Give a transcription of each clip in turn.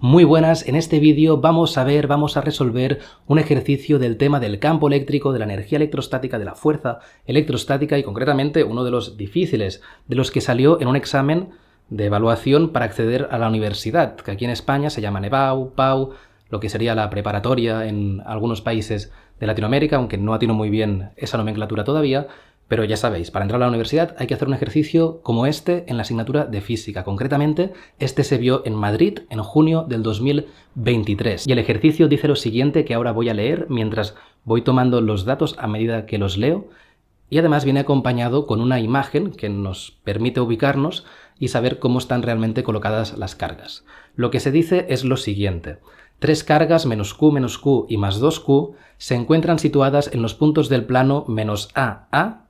Muy buenas, en este vídeo vamos a resolver un ejercicio del tema del campo eléctrico, de la energía electrostática, de la fuerza electrostática y concretamente uno de los difíciles, de los que salió en un examen de evaluación para acceder a la universidad, que aquí en España se llama EBAU, PAU, lo que sería la preparatoria en algunos países de Latinoamérica, aunque no atino muy bien esa nomenclatura todavía. Pero ya sabéis, para entrar a la universidad hay que hacer un ejercicio como este en la asignatura de física. Concretamente, este se vio en Madrid en junio del 2023. Y el ejercicio dice lo siguiente, que ahora voy a leer mientras voy tomando los datos a medida que los leo. Y además viene acompañado con una imagen que nos permite ubicarnos y saber cómo están realmente colocadas las cargas. Lo que se dice es lo siguiente. 3 cargas menos Q y más 2Q se encuentran situadas en los puntos del plano menos AA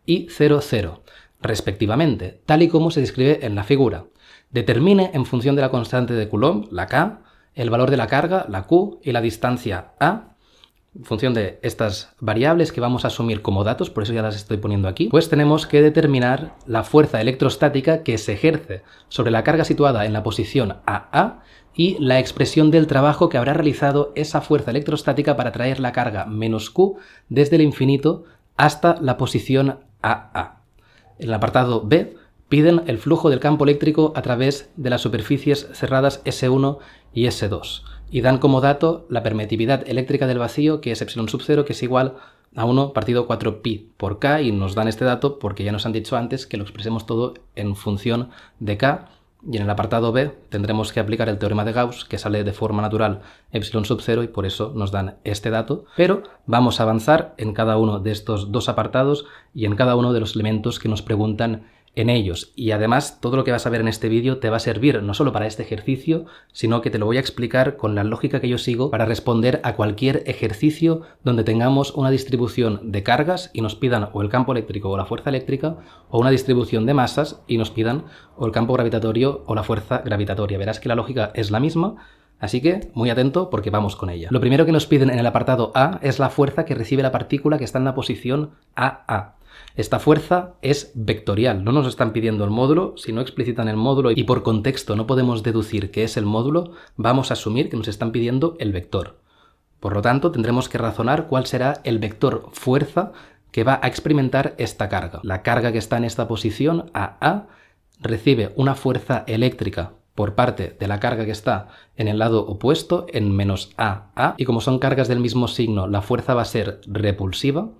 y 0, 0, respectivamente, tal y como se describe en la figura. Determine en función de la constante de Coulomb, la K, el valor de la carga, la Q, y la distancia A. En función de estas variables que vamos a asumir como datos, por eso ya las estoy poniendo aquí, pues tenemos que determinar la fuerza electrostática que se ejerce sobre la carga situada en la posición AA y la expresión del trabajo que habrá realizado esa fuerza electrostática para traer la carga menos Q desde el infinito hasta la posición AA. En el apartado B piden el flujo del campo eléctrico a través de las superficies cerradas S1 y S2 y dan como dato la permitividad eléctrica del vacío, que es epsilon sub 0, que es igual a 1 partido 4pi por K, y nos dan este dato porque ya nos han dicho antes que lo expresemos todo en función de K. Y en el apartado B tendremos que aplicar el teorema de Gauss, que sale de forma natural epsilon sub 0, y por eso nos dan este dato. Pero vamos a avanzar en cada uno de estos dos apartados y en cada uno de los elementos que nos preguntan en ellos. Y además todo lo que vas a ver en este vídeo te va a servir no solo para este ejercicio, sino que te lo voy a explicar con la lógica que yo sigo para responder a cualquier ejercicio donde tengamos una distribución de cargas y nos pidan o el campo eléctrico o la fuerza eléctrica, o una distribución de masas y nos pidan o el campo gravitatorio o la fuerza gravitatoria. Verás que la lógica es la misma, así que muy atento porque vamos con ella. Lo primero que nos piden en el apartado A es la fuerza que recibe la partícula que está en la posición AA. Esta fuerza es vectorial, no nos están pidiendo el módulo. Si no explicitan el módulo y por contexto no podemos deducir qué es el módulo, vamos a asumir que nos están pidiendo el vector. Por lo tanto, tendremos que razonar cuál será el vector fuerza que va a experimentar esta carga. La carga que está en esta posición, AA, recibe una fuerza eléctrica por parte de la carga que está en el lado opuesto, en menos AA, y como son cargas del mismo signo, la fuerza va a ser repulsiva.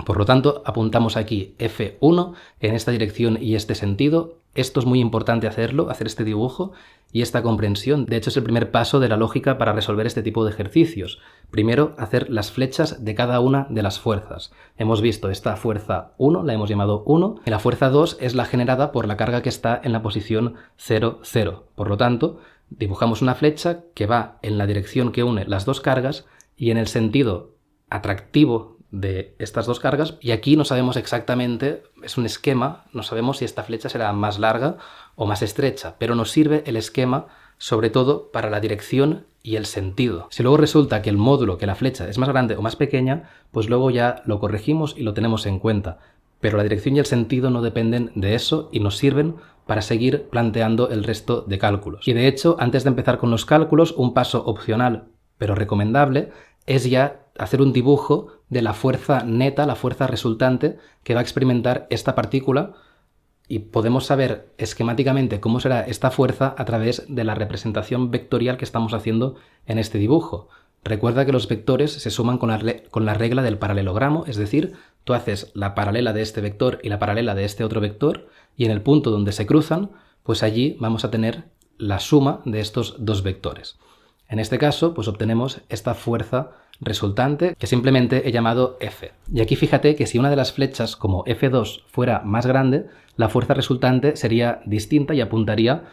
Por lo tanto, apuntamos aquí F1 en esta dirección y este sentido. Esto es muy importante hacerlo, hacer este dibujo y esta comprensión. De hecho, es el primer paso de la lógica para resolver este tipo de ejercicios. Primero, hacer las flechas de cada una de las fuerzas. Hemos visto esta fuerza 1, la hemos llamado 1, y la fuerza 2 es la generada por la carga que está en la posición 0, 0. Por lo tanto, dibujamos una flecha que va en la dirección que une las dos cargas y en el sentido atractivo de estas dos cargas, y aquí no sabemos exactamente, es un esquema, no sabemos si esta flecha será más larga o más estrecha, pero nos sirve el esquema sobre todo para la dirección y el sentido. Si luego resulta que el módulo, que la flecha es más grande o más pequeña, pues luego ya lo corregimos y lo tenemos en cuenta, pero la dirección y el sentido no dependen de eso y nos sirven para seguir planteando el resto de cálculos. Y de hecho, antes de empezar con los cálculos, un paso opcional pero recomendable es ya hacer un dibujo de la fuerza neta, la fuerza resultante que va a experimentar esta partícula, y podemos saber esquemáticamente cómo será esta fuerza a través de la representación vectorial que estamos haciendo en este dibujo. Recuerda que los vectores se suman con la regla del paralelogramo, es decir, tú haces la paralela de este vector y la paralela de este otro vector, y en el punto donde se cruzan, pues allí vamos a tener la suma de estos dos vectores. En este caso, pues obtenemos esta fuerza resultante que simplemente he llamado F. Y aquí fíjate que si una de las flechas como F2 fuera más grande, la fuerza resultante sería distinta y apuntaría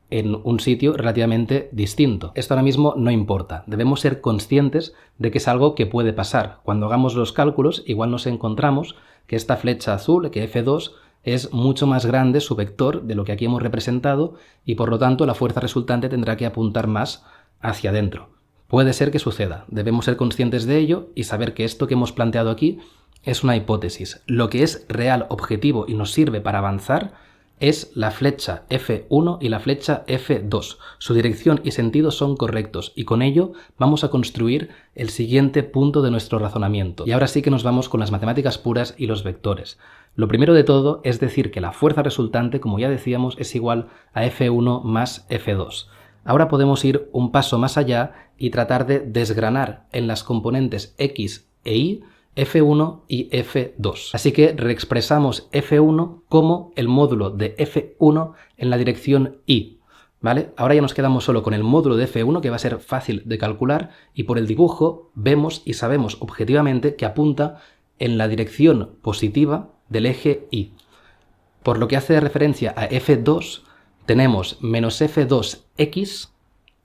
en un sitio relativamente distinto. Esto ahora mismo no importa. Debemos ser conscientes de que es algo que puede pasar. Cuando hagamos los cálculos, igual nos encontramos que esta flecha azul, que F2, es mucho más grande su vector de lo que aquí hemos representado, y por lo tanto la fuerza resultante tendrá que apuntar más hacia adentro. Puede ser que suceda, debemos ser conscientes de ello y saber que esto que hemos planteado aquí es una hipótesis. Lo que es real, objetivo y nos sirve para avanzar es la flecha F1 y la flecha F2. Su dirección y sentido son correctos y con ello vamos a construir el siguiente punto de nuestro razonamiento. Y ahora sí que nos vamos con las matemáticas puras y los vectores. Lo primero de todo es decir que la fuerza resultante, como ya decíamos, es igual a F1 más F2. Ahora podemos ir un paso más allá y tratar de desgranar en las componentes X e Y F1 y F2. Así que reexpresamos F1 como el módulo de F1 en la dirección Y. ¿Vale? Ahora ya nos quedamos solo con el módulo de F1, que va a ser fácil de calcular, y por el dibujo vemos y sabemos objetivamente que apunta en la dirección positiva del eje Y. Por lo que hace referencia a F2, tenemos menos F2x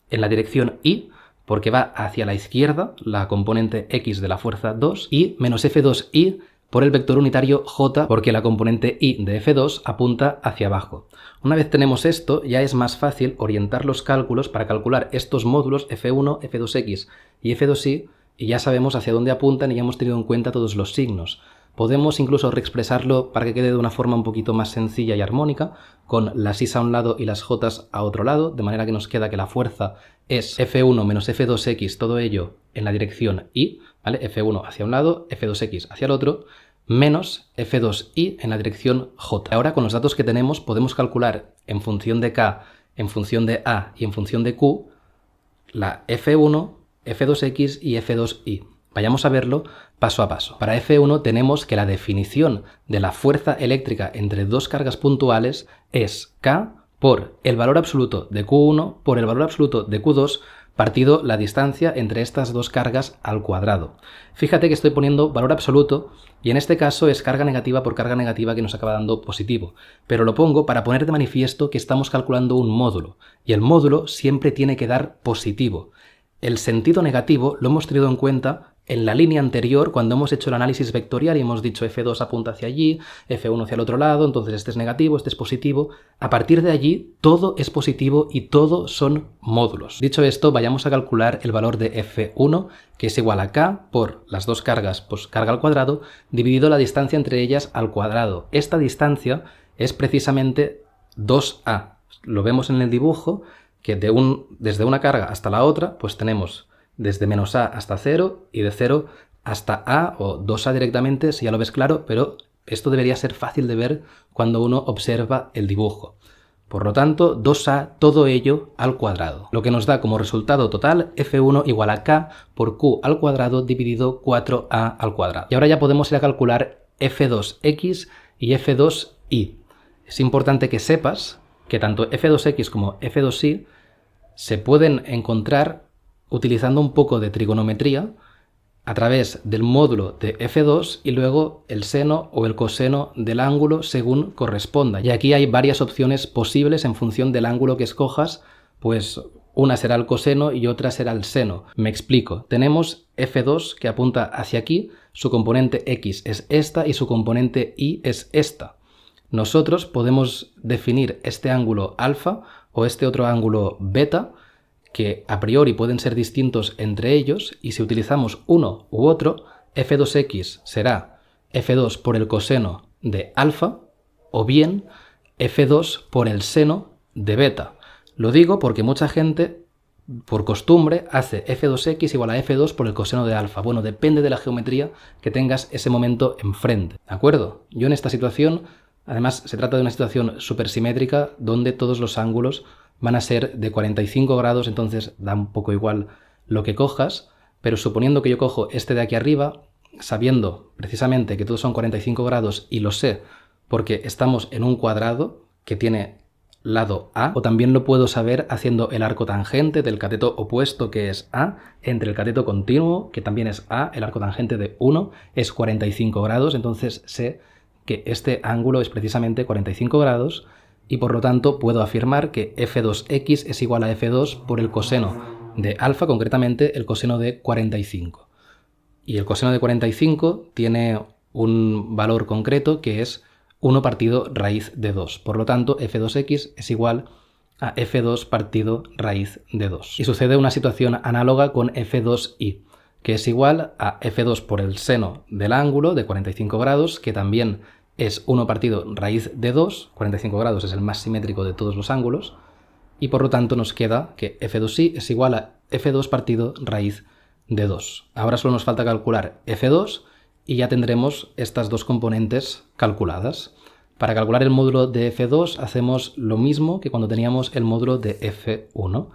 en la dirección Y, porque va hacia la izquierda, la componente X de la fuerza 2, y menos F2Y por el vector unitario J, porque la componente Y de F2 apunta hacia abajo. Una vez tenemos esto, ya es más fácil orientar los cálculos para calcular estos módulos F1, F2X y F2Y, y ya sabemos hacia dónde apuntan y ya hemos tenido en cuenta todos los signos. Podemos incluso reexpresarlo para que quede de una forma un poquito más sencilla y armónica, con las Is a un lado y las J a otro lado, de manera que nos queda que la fuerza es F1 menos F2X, todo ello en la dirección Y, ¿vale? F1 hacia un lado, F2X hacia el otro, menos F2Y en la dirección J. Ahora, con los datos que tenemos, podemos calcular en función de K, en función de A y en función de Q, la F1, F2X y F2Y. Vayamos a verlo paso a paso. Para F1 tenemos que la definición de la fuerza eléctrica entre dos cargas puntuales es K por el valor absoluto de Q1 por el valor absoluto de Q2 partido la distancia entre estas dos cargas al cuadrado. Fíjate que estoy poniendo valor absoluto y en este caso es carga negativa por carga negativa que nos acaba dando positivo. Pero lo pongo para poner de manifiesto que estamos calculando un módulo y el módulo siempre tiene que dar positivo. El sentido negativo lo hemos tenido en cuenta en la línea anterior cuando hemos hecho el análisis vectorial y hemos dicho F2 apunta hacia allí, F1 hacia el otro lado, entonces este es negativo, este es positivo. A partir de allí todo es positivo y todo son módulos. Dicho esto, vayamos a calcular el valor de F1, que es igual a K por las dos cargas, pues carga al cuadrado, dividido la distancia entre ellas al cuadrado. Esta distancia es precisamente 2A. Lo vemos en el dibujo, que desde una carga hasta la otra, pues tenemos desde menos A hasta 0 y de 0 hasta A o 2A directamente, si ya lo ves claro, pero esto debería ser fácil de ver cuando uno observa el dibujo. Por lo tanto, 2A todo ello al cuadrado, lo que nos da como resultado total F1 igual a K por Q al cuadrado dividido 4A al cuadrado. Y ahora ya podemos ir a calcular F2X y F2Y. Es importante que sepas que tanto F2X como F2Y se pueden encontrar utilizando un poco de trigonometría a través del módulo de F2 y luego el seno o el coseno del ángulo según corresponda. Y aquí hay varias opciones posibles en función del ángulo que escojas, pues una será el coseno y otra será el seno. Me explico. Tenemos F2 que apunta hacia aquí, su componente X es esta y su componente Y es esta. Nosotros podemos definir este ángulo alfa o este otro ángulo beta, que a priori pueden ser distintos entre ellos, y si utilizamos uno u otro, F2X será F2 por el coseno de alfa o bien F2 por el seno de beta. Lo digo porque mucha gente, por costumbre, hace F2X igual a F2 por el coseno de alfa. Bueno, depende de la geometría que tengas ese momento enfrente, ¿de acuerdo? Yo en esta situación, además se trata de una situación supersimétrica donde todos los ángulos van a ser de 45 grados, entonces da un poco igual lo que cojas, pero suponiendo que yo cojo este de aquí arriba, sabiendo precisamente que todos son 45 grados y lo sé porque estamos en un cuadrado que tiene lado A, o también lo puedo saber haciendo el arco tangente del cateto opuesto que es A, entre el cateto continuo que también es A, el arco tangente de 1 es 45 grados, entonces sé que este ángulo es precisamente 45 grados, y por lo tanto puedo afirmar que F2X es igual a F2 por el coseno de alfa, concretamente el coseno de 45. Y el coseno de 45 tiene un valor concreto que es 1 partido raíz de 2. Por lo tanto, F2X es igual a F2 partido raíz de 2. Y sucede una situación análoga con F2Y, que es igual a F2 por el seno del ángulo de 45 grados, que también es 1 partido raíz de 2, 45 grados es el más simétrico de todos los ángulos, y por lo tanto nos queda que f2i es igual a f2 partido raíz de 2. Ahora solo nos falta calcular f2 y ya tendremos estas dos componentes calculadas. Para calcular el módulo de f2 hacemos lo mismo que cuando teníamos el módulo de f1.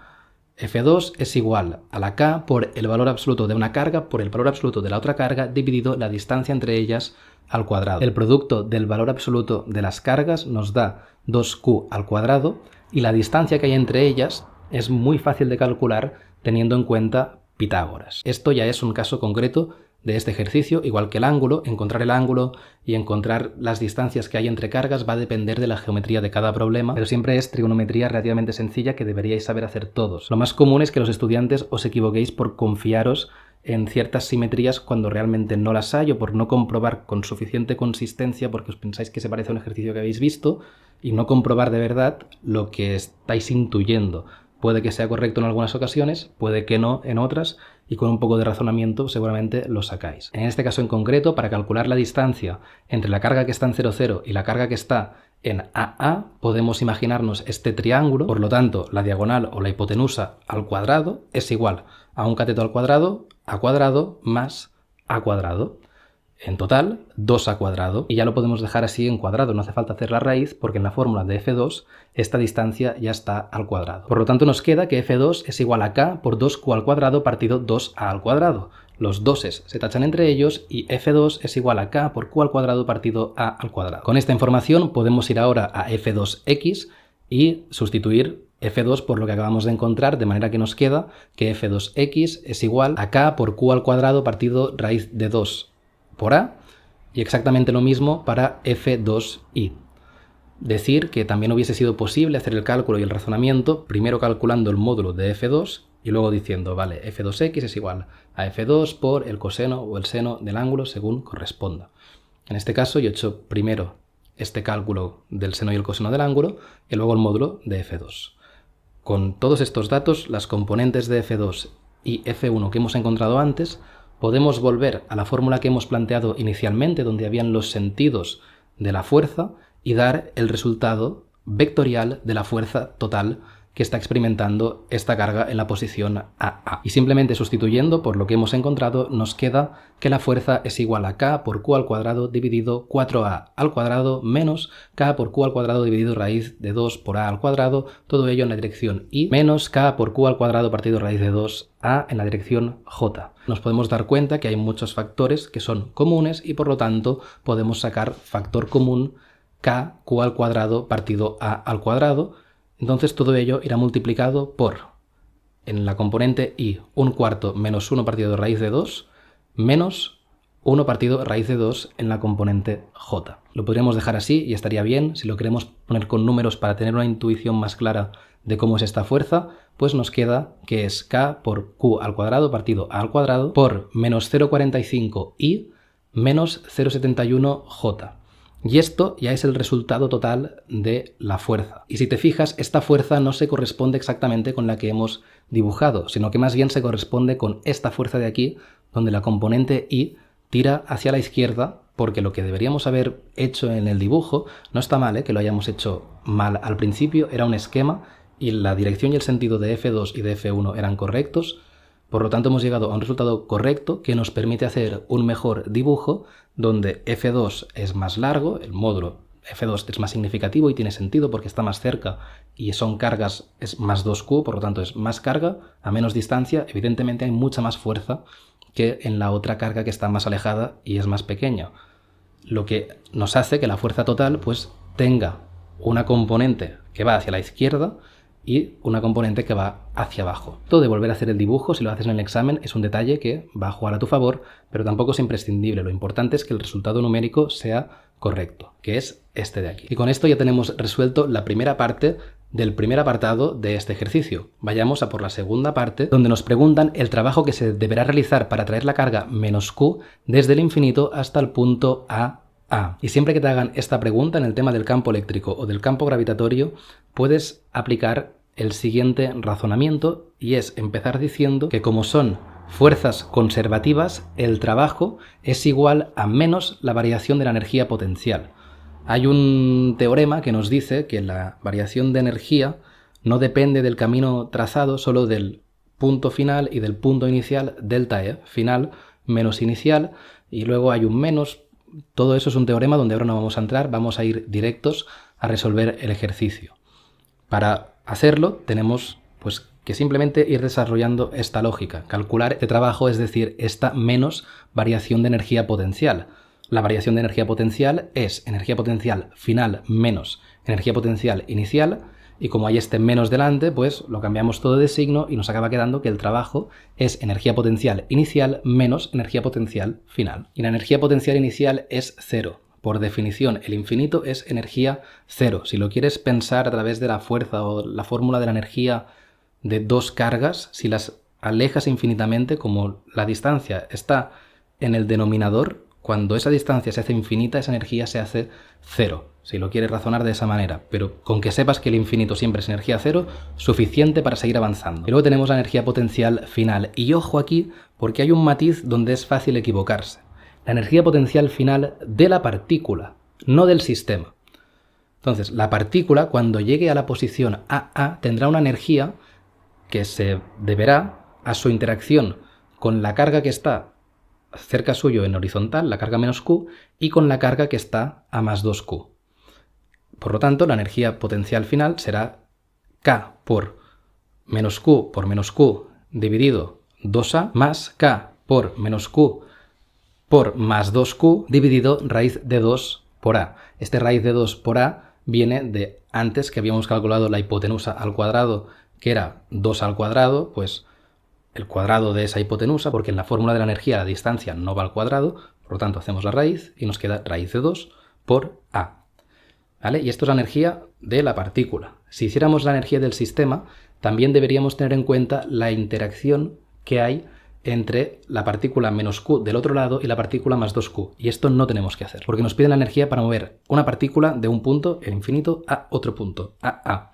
f2 es igual a la k por el valor absoluto de una carga por el valor absoluto de la otra carga dividido la distancia entre ellas al cuadrado. El producto del valor absoluto de las cargas nos da 2q al cuadrado y la distancia que hay entre ellas es muy fácil de calcular teniendo en cuenta Pitágoras. Esto ya es un caso concreto de este ejercicio, igual que el ángulo. Encontrar el ángulo y encontrar las distancias que hay entre cargas va a depender de la geometría de cada problema, pero siempre es trigonometría relativamente sencilla que deberíais saber hacer todos. Lo más común es que los estudiantes os equivoquéis por confiaros en ciertas simetrías cuando realmente no las hay o por no comprobar con suficiente consistencia porque os pensáis que se parece a un ejercicio que habéis visto y no comprobar de verdad lo que estáis intuyendo. Puede que sea correcto en algunas ocasiones, puede que no en otras, y con un poco de razonamiento seguramente lo sacáis. En este caso en concreto, para calcular la distancia entre la carga que está en 0, 0 y la carga que está en AA, podemos imaginarnos este triángulo. Por lo tanto, la diagonal o la hipotenusa al cuadrado es igual a un cateto al cuadrado, a cuadrado, más a cuadrado. En total, 2a cuadrado, y ya lo podemos dejar así en cuadrado, no hace falta hacer la raíz porque en la fórmula de f2 esta distancia ya está al cuadrado. Por lo tanto nos queda que f2 es igual a k por 2q al cuadrado partido 2a al cuadrado. Los doses se tachan entre ellos y f2 es igual a k por q al cuadrado partido a al cuadrado. Con esta información podemos ir ahora a f2x y sustituir f2 por lo que acabamos de encontrar, de manera que nos queda que f2x es igual a k por q al cuadrado partido raíz de 2 por a, y exactamente lo mismo para f2i. Decir que también hubiese sido posible hacer el cálculo y el razonamiento, primero calculando el módulo de f2 y luego diciendo, vale, f2x es igual a f2 por el coseno o el seno del ángulo según corresponda. En este caso yo he hecho primero este cálculo del seno y el coseno del ángulo y luego el módulo de f2. Con todos estos datos, las componentes de f2 y f1 que hemos encontrado antes, podemos volver a la fórmula que hemos planteado inicialmente, donde habían los sentidos de la fuerza, y dar el resultado vectorial de la fuerza total que está experimentando esta carga en la posición AA. Y simplemente sustituyendo por lo que hemos encontrado, nos queda que la fuerza es igual a k por q al cuadrado dividido 4a al cuadrado menos k por q al cuadrado dividido raíz de 2 por a al cuadrado, todo ello en la dirección y, menos k por q al cuadrado partido raíz de 2a en la dirección j. Nos podemos dar cuenta que hay muchos factores que son comunes y por lo tanto podemos sacar factor común k q al cuadrado partido a al cuadrado. Entonces todo ello irá multiplicado por, en la componente i, 1/4 menos 1 partido de raíz de 2, menos 1 partido de raíz de 2 en la componente j. Lo podríamos dejar así y estaría bien. Si lo queremos poner con números para tener una intuición más clara de cómo es esta fuerza, pues nos queda que es k por q al cuadrado partido a al cuadrado por menos 0,45 i menos 0,71 j. Y esto ya es el resultado total de la fuerza. Y si te fijas, esta fuerza no se corresponde exactamente con la que hemos dibujado, sino que más bien se corresponde con esta fuerza de aquí, donde la componente I tira hacia la izquierda, porque lo que deberíamos haber hecho en el dibujo, no está mal, que lo hayamos hecho mal al principio, era un esquema y la dirección y el sentido de F2 y de F1 eran correctos. Por lo tanto, hemos llegado a un resultado correcto que nos permite hacer un mejor dibujo donde F2 es más largo, el módulo F2 es más significativo y tiene sentido porque está más cerca y son cargas, es más 2Q, por lo tanto es más carga a menos distancia. Evidentemente hay mucha más fuerza que en la otra carga que está más alejada y es más pequeña, lo que nos hace que la fuerza total pues tenga una componente que va hacia la izquierda y una componente que va hacia abajo. Todo de volver a hacer el dibujo, si lo haces en el examen, es un detalle que va a jugar a tu favor, pero tampoco es imprescindible. Lo importante es que el resultado numérico sea correcto, que es este de aquí. Y con esto ya tenemos resuelto la primera parte del primer apartado de este ejercicio. Vayamos a por la segunda parte, donde nos preguntan el trabajo que se deberá realizar para traer la carga menos Q desde el infinito hasta el punto A. Y siempre que te hagan esta pregunta en el tema del campo eléctrico o del campo gravitatorio, puedes aplicar el siguiente razonamiento y es empezar diciendo que como son fuerzas conservativas, el trabajo es igual a menos la variación de la energía potencial. Hay un teorema que nos dice que la variación de energía no depende del camino trazado, solo del punto final y del punto inicial, delta E, final menos inicial, y luego hay un menos. Todo eso es un teorema donde ahora no vamos a entrar, vamos a ir directos a resolver el ejercicio. Para hacerlo tenemos pues que simplemente ir desarrollando esta lógica, calcular este trabajo, es decir, esta menos variación de energía potencial. La variación de energía potencial es energía potencial final menos energía potencial inicial, y como hay este menos delante, pues lo cambiamos todo de signo y nos acaba quedando que el trabajo es energía potencial inicial menos energía potencial final. Y la energía potencial inicial es cero. Por definición, el infinito es energía cero. Si lo quieres pensar a través de la fuerza o la fórmula de la energía de dos cargas, si las alejas infinitamente, como la distancia está en el denominador, cuando esa distancia se hace infinita, esa energía se hace cero, si lo quieres razonar de esa manera. Pero con que sepas que el infinito siempre es energía cero, suficiente para seguir avanzando. Y luego tenemos la energía potencial final. Y ojo aquí, porque hay un matiz donde es fácil equivocarse. La energía potencial final de la partícula, no del sistema. Entonces, la partícula, cuando llegue a la posición AA, tendrá una energía que se deberá a su interacción con la carga que está cerca suyo en horizontal, la carga menos Q, y con la carga que está a más 2Q. Por lo tanto, la energía potencial final será K por menos Q dividido 2A más K por menos Q por más 2Q dividido raíz de 2 por A. Este raíz de 2 por A viene de antes, que habíamos calculado la hipotenusa al cuadrado, que era 2 al cuadrado, pues el cuadrado de esa hipotenusa, porque en la fórmula de la energía la distancia no va al cuadrado, por lo tanto hacemos la raíz y nos queda raíz de 2 por A. ¿Vale? Y esto es la energía de la partícula. Si hiciéramos la energía del sistema, también deberíamos tener en cuenta la interacción que hay entre la partícula menos Q del otro lado y la partícula más 2Q. Y esto no tenemos que hacer, porque nos piden la energía para mover una partícula de un punto, el infinito, a otro punto, a.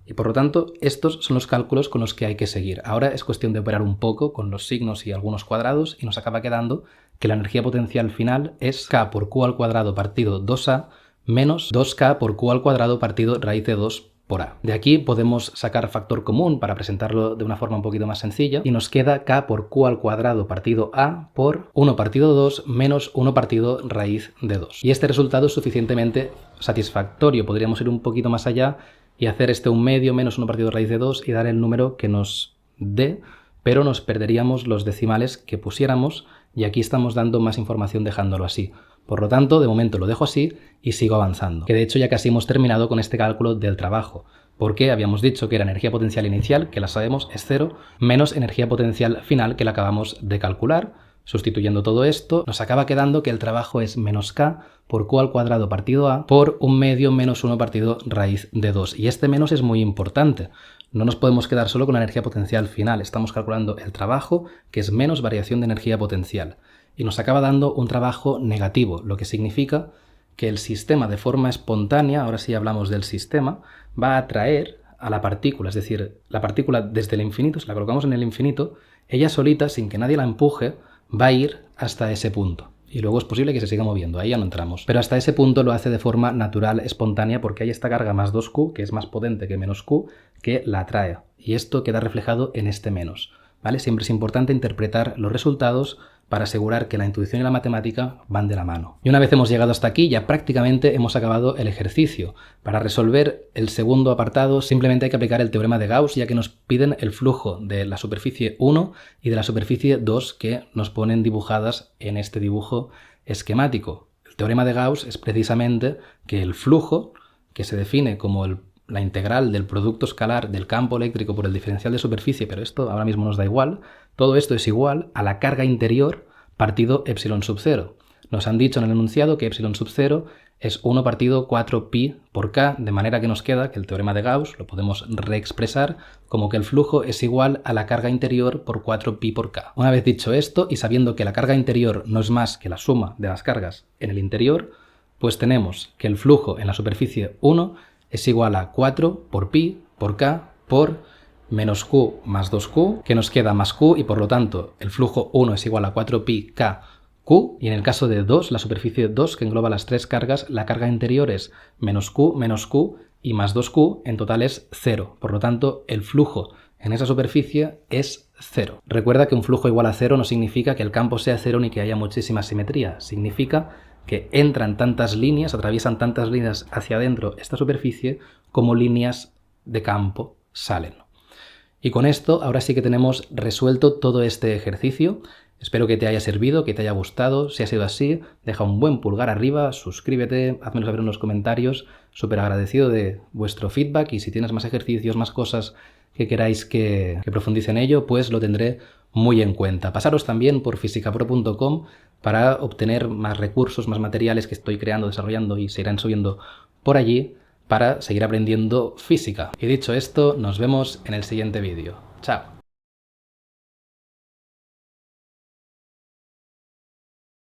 Y por lo tanto, estos son los cálculos con los que hay que seguir. Ahora es cuestión de operar un poco con los signos y algunos cuadrados y nos acaba quedando que la energía potencial final es K por Q al cuadrado partido 2A menos 2K por Q al cuadrado partido raíz de 2 por A. De aquí podemos sacar factor común para presentarlo de una forma un poquito más sencilla y nos queda K por Q al cuadrado partido A por 1 partido 2 menos 1 partido raíz de 2. Y este resultado es suficientemente satisfactorio. Podríamos ir un poquito más allá y hacer este 1 medio menos 1 partido raíz de 2 y dar el número que nos dé, pero nos perderíamos los decimales que pusiéramos y aquí estamos dando más información dejándolo así. Por lo tanto, de momento lo dejo así y sigo avanzando. Que de hecho ya casi hemos terminado con este cálculo del trabajo, porque habíamos dicho que la energía potencial inicial, que la sabemos, es 0, menos energía potencial final, que la acabamos de calcular. Sustituyendo todo esto, nos acaba quedando que el trabajo es menos K por Q al cuadrado partido A por 1 medio menos 1 partido raíz de 2. Y este menos es muy importante. No nos podemos quedar solo con la energía potencial final. Estamos calculando el trabajo, que es menos variación de energía potencial. Y nos acaba dando un trabajo negativo, lo que significa que el sistema de forma espontánea, ahora sí hablamos del sistema, va a atraer a la partícula, es decir, la partícula desde el infinito, si la colocamos en el infinito, ella solita, sin que nadie la empuje, va a ir hasta ese punto. Y luego es posible que se siga moviendo, ahí ya no entramos. Pero hasta ese punto lo hace de forma natural, espontánea, porque hay esta carga más 2Q, que es más potente que menos Q, que la atrae. Y esto queda reflejado en este menos. ¿Vale? Siempre es importante interpretar los resultados para asegurar que la intuición y la matemática van de la mano. Y una vez hemos llegado hasta aquí, ya prácticamente hemos acabado el ejercicio. Para resolver el segundo apartado simplemente hay que aplicar el teorema de Gauss, ya que nos piden el flujo de la superficie 1 y de la superficie 2 que nos ponen dibujadas en este dibujo esquemático. El teorema de Gauss es precisamente que el flujo, que se define como la integral del producto escalar del campo eléctrico por el diferencial de superficie, pero esto ahora mismo nos da igual, todo esto es igual a la carga interior partido epsilon sub 0. Nos han dicho en el enunciado que epsilon sub 0 es 1 partido 4pi por k, de manera que nos queda que el teorema de Gauss lo podemos reexpresar como que el flujo es igual a la carga interior por 4pi por k. Una vez dicho esto y sabiendo que la carga interior no es más que la suma de las cargas en el interior, pues tenemos que el flujo en la superficie 1 es igual a 4 por pi por k por menos q más 2q, que nos queda más q y por lo tanto el flujo 1 es igual a 4pi k Q, y en el caso de 2, la superficie 2 que engloba las 3 cargas, la carga interior es menos Q y más 2Q, en total es 0. Por lo tanto, el flujo en esa superficie es 0. Recuerda que un flujo igual a 0 no significa que el campo sea 0 ni que haya muchísima simetría. Significa que entran tantas líneas, atraviesan tantas líneas hacia adentro esta superficie como líneas de campo salen. Y con esto ahora sí que tenemos resuelto todo este ejercicio. Espero que te haya servido, que te haya gustado. Si ha sido así, deja un buen pulgar arriba, suscríbete, házmelo saber en los comentarios. Súper agradecido de vuestro feedback, y si tienes más ejercicios, más cosas que queráis que profundice en ello, pues lo tendré muy en cuenta. Pasaros también por fisicapro.com para obtener más recursos, más materiales que estoy creando, desarrollando y se irán subiendo por allí para seguir aprendiendo física. Y dicho esto, nos vemos en el siguiente vídeo. ¡Chao!